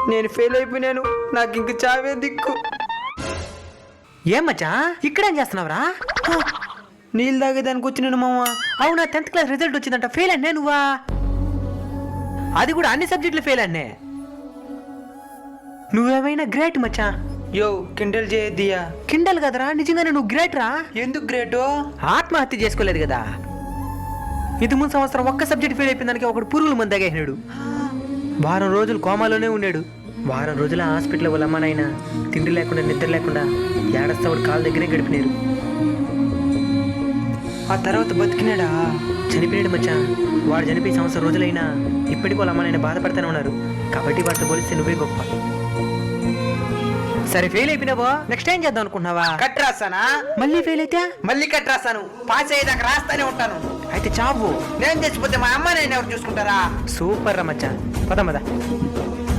నేను ఫెయిల్ అయిపోయినాను, నాకు ఇంక చావే దిక్కు. ఏం మచ్చా ఇక్కడేం చేస్తున్నావురా? నీళ్ళు తాగేదానికి వచ్చినాను మామ. అవునా, 10th క్లాస్ రిజల్ట్ వచ్చిందంట, ఫెయిల్ అన్నే నువ్వా? అది కూడా అన్ని సబ్జెక్టులు ఫెయిల్ అన్నే. నువ్వేమైనా గ్రేట్ మచ్చా. యో కిండల్ చేయద్దియా. కిండల్ కదరా, నిజంగానే నువ్వు గ్రేట్ రా. ఎందుకు గ్రేటో? ఆత్మహత్య చేసుకోలేదు కదా. ఇది ముందు సంవత్సరం ఒక్క సబ్జెక్ట్ ఫెయిల్ అయిపోయిన దానికి ఒకటి పురుగుల మందు తాగేసినాడు. వారం రోజులు కోమాలోనే ఉన్నాడు. వారం రోజుల హాస్పిటల్ వాళ్ళ అమ్మనైనా తిండి లేకుండా నిద్ర లేకుండా ఏడస్తావుడు కాళ్ళ దగ్గరే గడిపినారు. ఆ తర్వాత బతికినాడా? చనిపోయాడు మచ్చా. వాడు చనిపోయి సంవత్సరం రోజులైనా ఇప్పటికీ వాళ్ళ అమ్మనైనా బాధపడుతూనే ఉన్నారు. కాబట్టి వాటితో పోలిస్తే నువ్వే గొప్ప. సరే ఫెయిల్ అయిపోయినావో, నెక్స్ట్ ఏం చేద్దాం అనుకుంటున్నావా? కట్ రాస్తానా? మళ్ళీ ఫెయిల్ అయితే? మళ్ళీ కట్ రాస్తాను. పాస్ అయ్యేదాకా రాస్తానే ఉంటాను. అయితే చావు. నేను చచ్చిపోతే మా అమ్మ నేను ఎవరు చూసుకుంటారా? సూపర్ రా మచ్చా, పద.